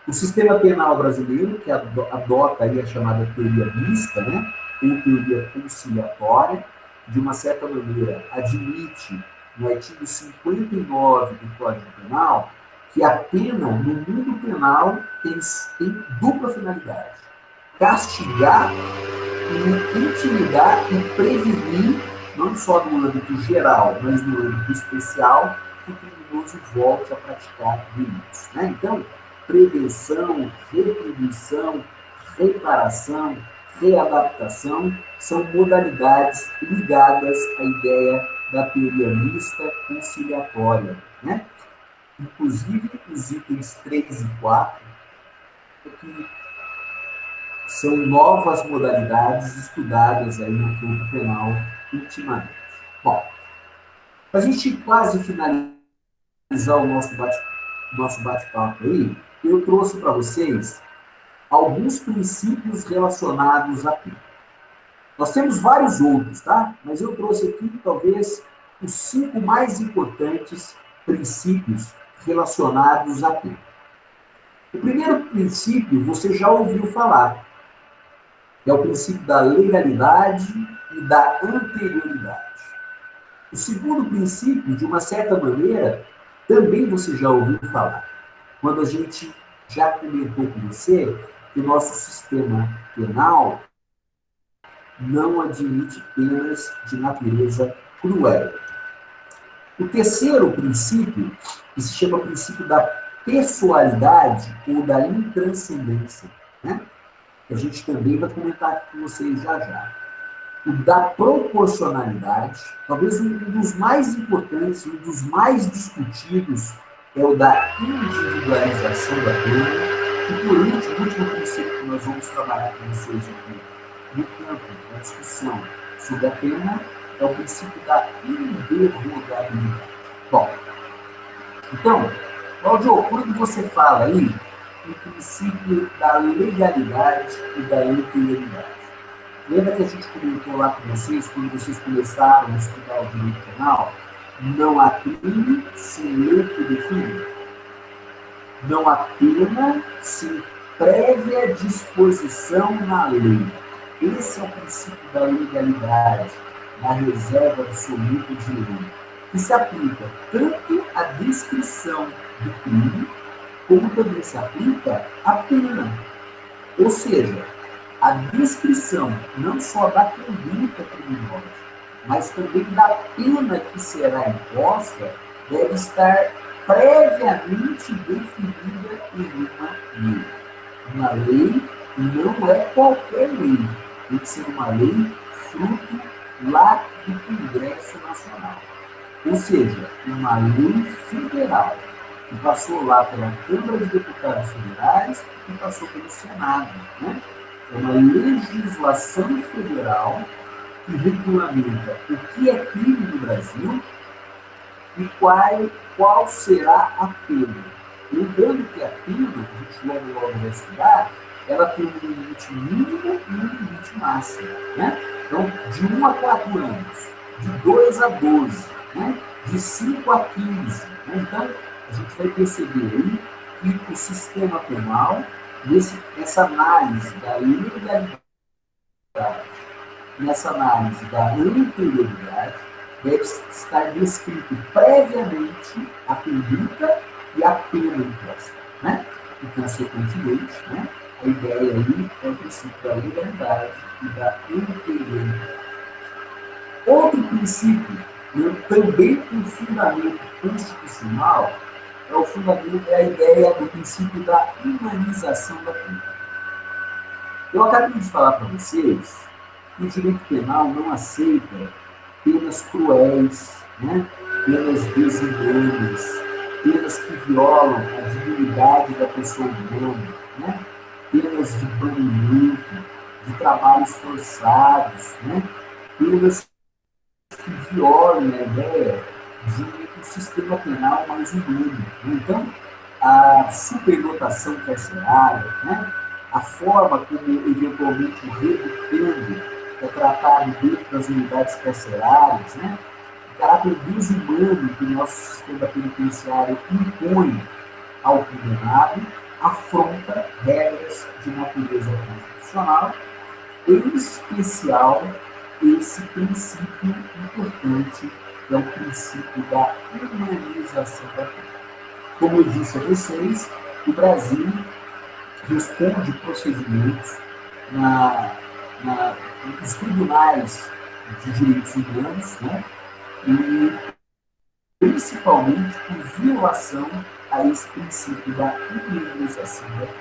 O sistema penal brasileiro, que adota aí a chamada teoria mista, né? Ou teoria conciliatória, de uma certa maneira admite no artigo 59 do Código Penal que a pena no mundo penal tem dupla finalidade: castigar e intimidar e prevenir, não só no âmbito geral, mas no âmbito especial, que o criminoso volte a praticar delitos. Né? Então, prevenção, retribuição, reparação, readaptação são modalidades ligadas à ideia da teoria mista conciliatória. Né? Inclusive, os itens 3 e 4, que são novas modalidades estudadas aí no campo penal ultimamente. Bom, para a gente quase finalizar o nosso bate-papo aí, eu trouxe para vocês alguns princípios relacionados à pena. Nós temos vários outros, tá? Mas eu trouxe aqui, talvez, os 5 mais importantes princípios relacionados à pena. O primeiro princípio você já ouviu falar, que é o princípio da legalidade e da anterioridade. O segundo princípio, de uma certa maneira, também você já ouviu falar, quando a gente já comentou com você que o nosso sistema penal não admite penas de natureza cruel. O terceiro princípio, que se chama princípio da pessoalidade ou da intranscendência, né? A gente também vai comentar aqui com vocês já já. O da proporcionalidade, talvez um dos mais importantes, um dos mais discutidos, é o da individualização da pena. E por último, o último princípio que nós vamos trabalhar com vocês aqui no campo da discussão sobre a pena é o princípio da irrevogabilidade. Bom, então, Claudio, quando você fala aí o princípio da legalidade e da integridade, lembra que a gente comentou lá com vocês, quando vocês começaram a estudar o direito penal? Não há crime sem lei que define. Não há pena sem prévia disposição na lei. Esse é o princípio da legalidade, da reserva absoluta de lei, que se aplica tanto à descrição do crime, como também se aplica à pena. Ou seja, a descrição não só da conduta criminosa, mas também da pena que será imposta, deve estar previamente definida em uma lei. Uma lei não é qualquer lei, tem que ser uma lei fruto lá do Congresso Nacional. Ou seja, uma lei federal, que passou lá pela Câmara de Deputados Federais e passou pelo Senado, né? É uma legislação federal que regulamenta o que é crime no Brasil e qual será a pena. Lembrando que a pena, que a gente logo vai estudar, ela tem um limite mínimo e um limite máximo, né? Então, de 1 a 4 anos, de 2 a 12, né? De 5 a 15. Né? Então, a gente vai perceber aí que o sistema penal, nessa análise da ilegalidade, nessa análise da anterioridade, deve estar descrito previamente a conduta e a pena imposta, né? E, consequentemente, né, a ideia aí é o princípio da legalidade e da anterioridade. Outro princípio, né, também com fundamento constitucional, é a ideia do princípio da humanização da pena. Eu acabei de falar para vocês que o direito penal não aceita penas cruéis, né? Penas desumanas, penas que violam a dignidade da pessoa humana, né? Penas de banimento, de trabalhos forçados, né? Penas que violam a ideia de um sistema penal mais humano. Então, a superlotação carcerária, né? A forma como, eventualmente, o reeducando é tratado dentro das unidades carcerárias, né? O caráter desumano que o nosso sistema penitenciário impõe ao condenado afronta regras de natureza constitucional, em especial esse princípio importante, que é o princípio da humanização da pena. Como eu disse a vocês, o Brasil responde procedimentos nos tribunais de direitos humanos, né? E principalmente por violação a esse princípio da humanização da pena.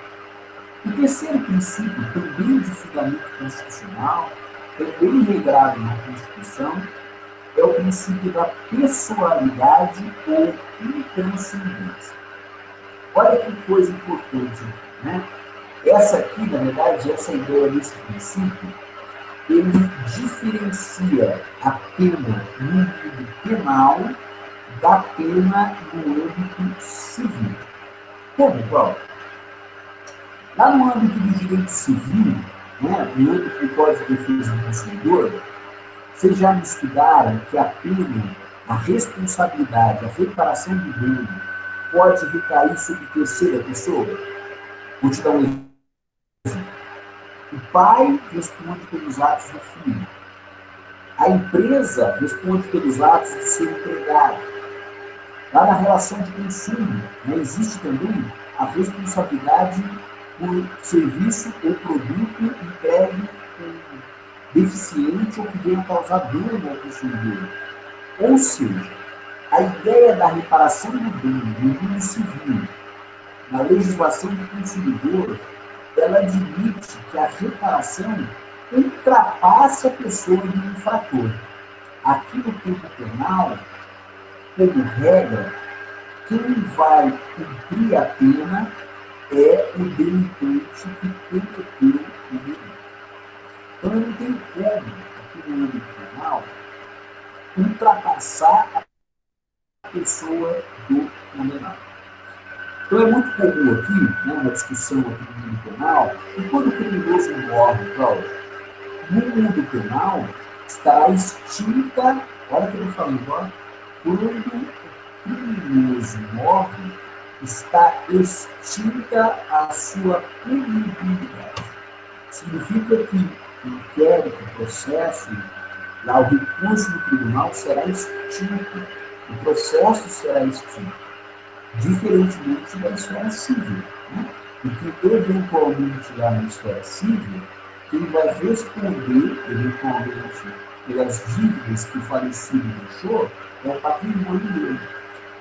O terceiro princípio, também de fundamento constitucional, também regrado na Constituição, é o princípio da pessoalidade ou intranscendência. Olha que coisa importante, né? Essa aqui, na verdade, essa ideia desse princípio, ele diferencia a pena no âmbito penal da pena no âmbito civil. Como, Paulo? Lá no âmbito do direito civil, né, no âmbito do Código de Defesa do Consumidor, vocês já me estudaram que a pena, a responsabilidade, a reparação do dano pode recair sobre terceira pessoa? Vou te dar um exemplo. O pai responde pelos atos do filho. A empresa responde pelos atos do seu empregado. Lá na relação de consumo, né, existe também a responsabilidade por serviço ou produto entregue deficiente ou que venha causar dano ao consumidor. Ou seja, a a ideia da reparação do bem no mundo civil, na legislação do consumidor, ela admite que a reparação ultrapasse a pessoa do infrator. Aqui no campo penal, como regra, quem vai cumprir a pena é o delinquente que cometeu o delito. Então, não tem como, aqui no âmbito penal, ultrapassar a pessoa do condenado. Então, é muito comum aqui, né, na discussão aqui no mundo penal, e quando o criminoso morre, Cláudio, no mundo penal estará extinta, olha o que eu estou falando, ó, quando o criminoso morre, está extinta a sua punibilidade. Significa que o inquérito, o processo, lá o recurso do tribunal será extinto, o processo será extinto, diferentemente da esfera civil, né? Porque, eventualmente, lá na esfera civil, quem vai responder, eventualmente, pelas dívidas que o falecido deixou, é o patrimônio dele.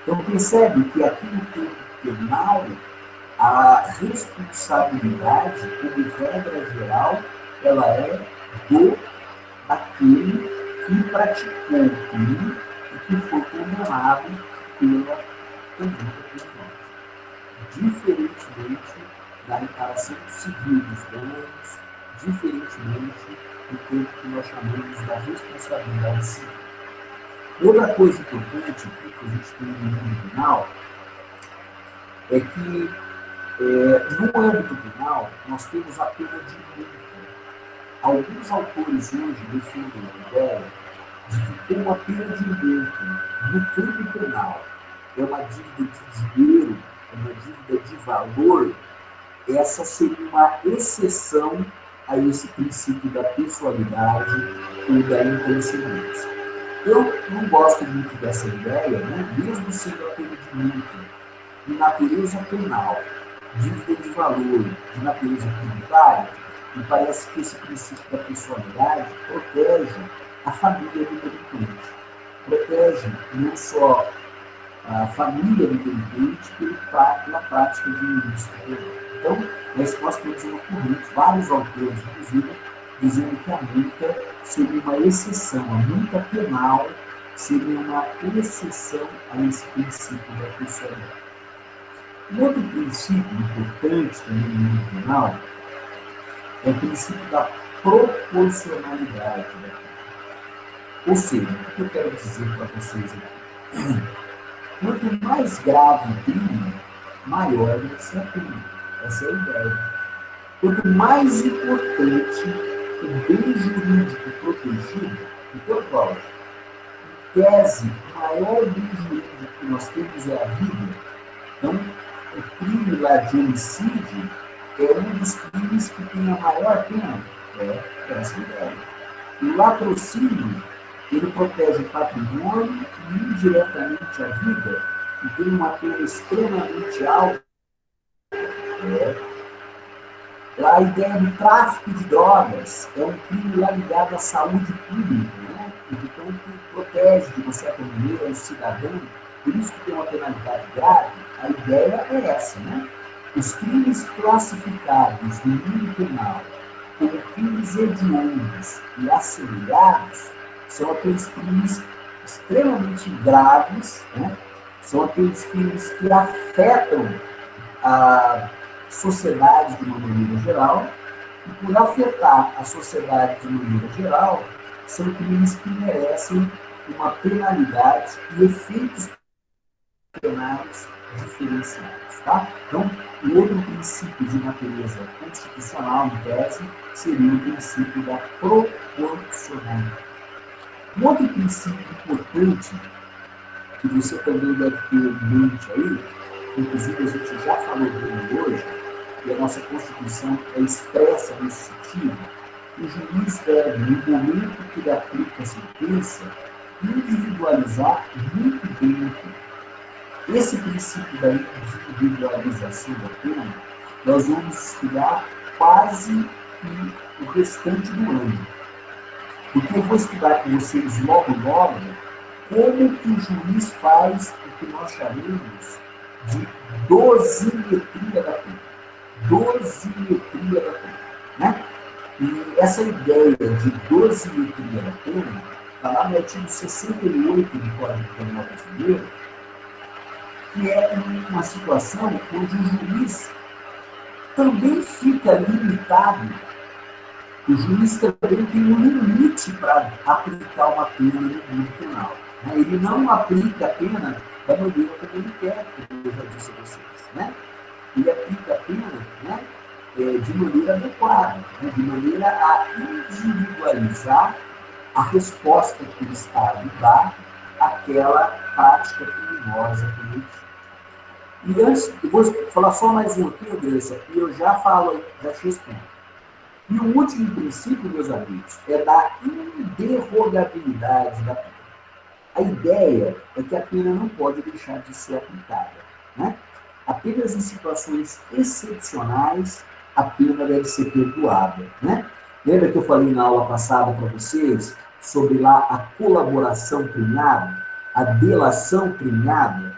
Então, percebe que aqui no campo penal, a responsabilidade, como regra geral, ela é daquele que praticou o crime e que foi condenado pela conduta criminosa. Diferentemente da reparação civil dos danos, diferentemente do campo que nós chamamos da responsabilidade civil. Outra coisa importante aqui que a gente tem no mundo penal é que no âmbito penal nós temos a pena de multa. Alguns autores hoje defendem a ideia de que como a pena de multa no campo penal é uma dívida de dinheiro, é uma dívida de valor, essa seria uma exceção a esse princípio da pessoalidade ou da intranscendência. Eu não gosto muito dessa ideia, né? Mesmo sendo a pena de multa de natureza penal, dívida de valor, de natureza tributária, me parece que esse princípio da pessoalidade protege a família do delinquente. Protege não só a família do delinquente pela prática de um ilícito. Então, nós temos uma corrente, vários autores, inclusive, dizendo que a multa seria uma exceção, a multa penal seria uma exceção a esse princípio da pessoalidade. Um outro princípio importante também no mundo penal é o princípio da proporcionalidade. Ou seja, o que eu quero dizer para vocês aqui? Quanto mais grave o crime, maior deve ser a pena. Essa é a ideia. Quanto mais importante o bem jurídico protegido, então, Cláudio, em tese, o maior bem jurídico que nós temos é a vida. Então, o crime lá de homicídio é um dos crimes que tem a maior pena. É essa ideia. O latrocínio, ele protege o patrimônio e indiretamente a vida, e tem uma pena extremamente alta. Lá a ideia do tráfico de drogas é um crime lá ligado à saúde pública, né? Então, que protege, de uma certa maneira, o cidadão, por isso que tem uma penalidade grave, a ideia é essa, né? Os crimes classificados no mundo penal como crimes hediondos e assemelhados são aqueles crimes extremamente graves, né? São aqueles crimes que afetam a sociedade de uma maneira geral, e por afetar a sociedade de maneira geral, são crimes que merecem uma penalidade e efeitos penais diferenciados. Tá? Então, o outro princípio de natureza constitucional, em tese, seria o princípio da proporcionalidade. Um outro princípio importante, que você também deve ter em mente aí, inclusive a gente já falou dele hoje, e a nossa Constituição é expressa nesse sentido, o juiz deve, no momento que ele aplica a sentença, individualizar muito bem o crime. Esse princípio da individualização da pena, nós vamos estudar quase que o restante do ano. Porque eu vou estudar com vocês logo, como que o juiz faz o que nós chamamos de dosimetria da pena. Dosimetria da pena, né? E essa ideia de dosimetria da pena está lá no artigo 68 do Código Penal Brasileiro, que é uma situação onde o juiz também fica limitado. O juiz também tem um limite para aplicar uma pena no mundo penal. Ele não aplica a pena da maneira como ele quer, como eu já disse a vocês. Né? Ele aplica a pena, né, de maneira adequada, né, de maneira a individualizar a resposta que o Estado dá àquela prática criminosa cometida. E antes, eu vou falar só mais um aqui, Andressa, e eu já falo, já te respondo. E o último princípio, meus amigos, é da inderrogabilidade da pena. A ideia é que a pena não pode deixar de ser aplicada. Né? Apenas em situações excepcionais, a pena deve ser perdoada. Né? Lembra que eu falei na aula passada para vocês sobre lá a colaboração premiada, a delação premiada,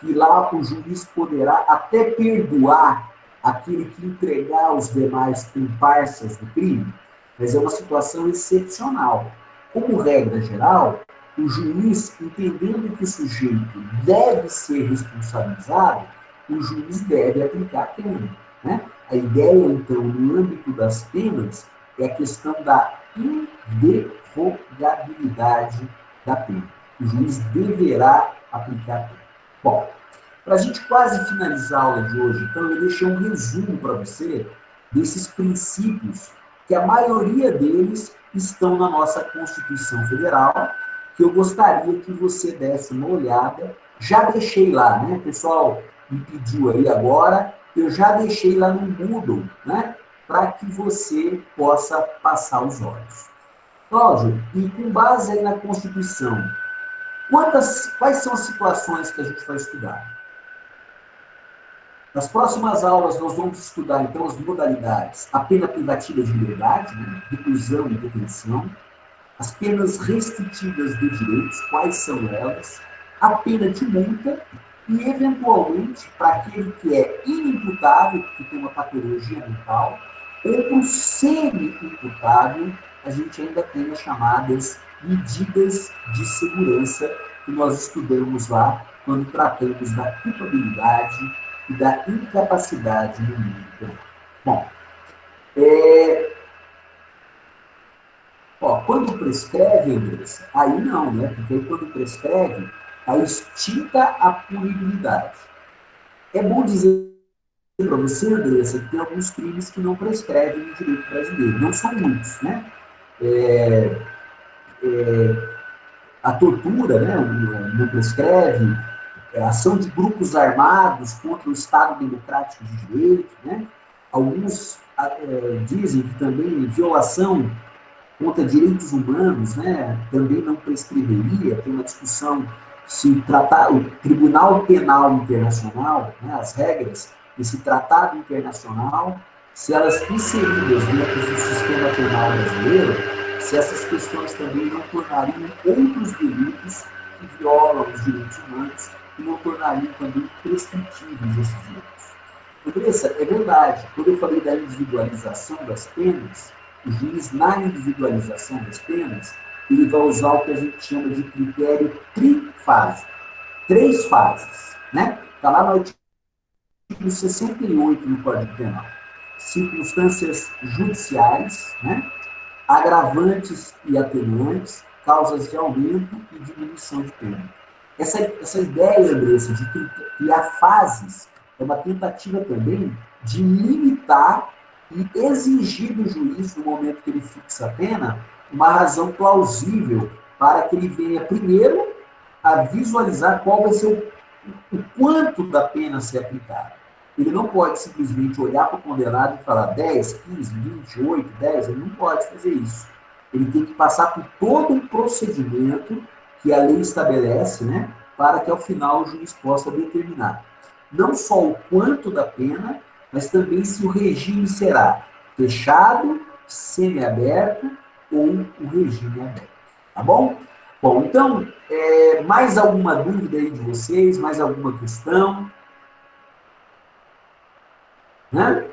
que lá o juiz poderá até perdoar aquele que entregar os demais comparsas do crime, mas é uma situação excepcional. Como regra geral, o juiz, entendendo que o sujeito deve ser responsabilizado, o juiz deve aplicar a pena. Né? A ideia, então, no âmbito das penas, é a questão da inderrogabilidade da pena. O juiz deverá aplicar a pena. Bom, para a gente quase finalizar a aula de hoje, então, eu deixei um resumo para você desses princípios, que a maioria deles estão na nossa Constituição Federal, que eu gostaria que você desse uma olhada. Já deixei lá, né? O pessoal me pediu aí agora, eu já deixei lá no Moodle, né? Para que você possa passar os olhos. Cláudio, e com base aí na Constituição, quais são as situações que a gente vai estudar? Nas próximas aulas, nós vamos estudar, então, as modalidades. A pena privativa de liberdade, né? Reclusão e detenção. As penas restritivas de direitos, quais são elas? A pena de multa e, eventualmente, para aquele que é inimputável, que tem uma patologia mental, ou para o semi-imputável, a gente ainda tem as chamadas medidas de segurança, que nós estudamos lá quando tratamos da culpabilidade e da incapacidade no mundo penal. Bom, quando prescreve, Andressa, aí não, né? Porque quando prescreve, está extinta a punibilidade. É bom dizer para você, Andressa, que tem alguns crimes que não prescrevem no direito brasileiro. Não são muitos, né? A tortura, né, não prescreve, a ação de grupos armados contra o Estado Democrático de Direito, né? Alguns dizem que também violação contra direitos humanos, né, também não prescreveria. Tem uma discussão se tratar o Tribunal Penal Internacional, né, as regras desse tratado internacional, se elas inseridas dentro do sistema penal brasileiro, se essas questões também não tornariam outros delitos que violam os direitos humanos e não tornariam também prescritíveis esses direitos. Andressa, é verdade, quando eu falei da individualização das penas, o juiz, na individualização das penas, ele vai usar o que a gente chama de critério trifásico. 3 fases, né? Está lá no artigo 68 do Código Penal. Circunstâncias judiciais, né? Agravantes e atenuantes, causas de aumento e diminuição de pena. Essa ideia, Andressa, de criar fases, é uma tentativa também de limitar e exigir do juiz, no momento que ele fixa a pena, uma razão plausível para que ele venha, primeiro, a visualizar qual vai ser o quanto da pena a ser aplicada. Ele não pode simplesmente olhar para o condenado e falar 10, 15, 20, 8, 10, ele não pode fazer isso. Ele tem que passar por todo um procedimento que a lei estabelece, né, para que, ao final, o juiz possa determinar não só o quanto da pena, mas também se o regime será fechado, semiaberto ou o regime aberto. Tá bom? Bom, então, mais alguma dúvida aí de vocês? Mais alguma questão? Né?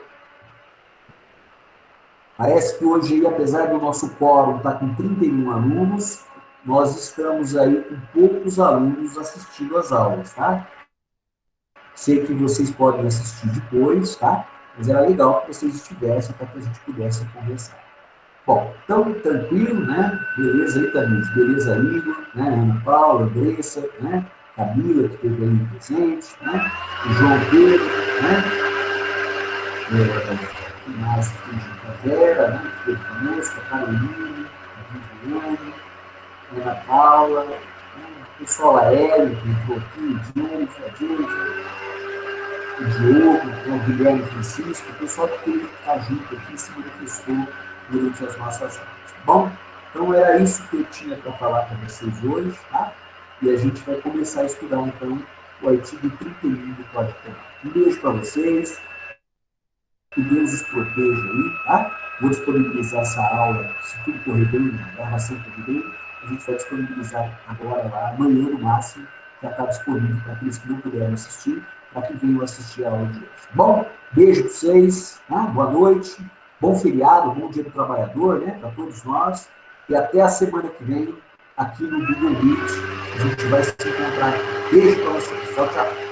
Parece que hoje, aí, apesar do nosso quórum estar com 31 alunos, nós estamos aí com poucos alunos assistindo às aulas, tá? Sei que vocês podem assistir depois, tá? Mas era legal que vocês estivessem para que a gente pudesse conversar. Bom, então, tranquilo, né? Beleza aí, Tamires? Beleza, Igor, né? Ana Paula, Andressa, né? Camila, que esteve aí presente, né? O João Pedro, né? O mais que tem junto a Vera, né? Que esteve conosco, a Carolina, a Viviane, a Ana Paula, né? O pessoal Aéreo, que entrou aqui, a Jennifer, o Diogo, né? O Guilherme Francisco, o pessoal que teve que estar junto aqui se manifestou durante as nossas aulas. Bom, então era isso que eu tinha para falar para vocês hoje, tá? E a gente vai começar a estudar, então, o artigo 31 do Código Penal. Um beijo para vocês, que Deus os proteja aí, tá? Vou disponibilizar essa aula, se tudo correr bem, a gravação correr bem, a gente vai disponibilizar agora lá, amanhã no máximo, já está disponível para aqueles que não puderam assistir, para que venham assistir a aula de hoje. Bom, beijo para vocês, tá? Boa noite, bom feriado, bom dia do trabalhador, né, para todos nós, e até a semana que vem, aqui no Google Meet, a gente vai se encontrar. Beijo para vocês, tchau, tchau.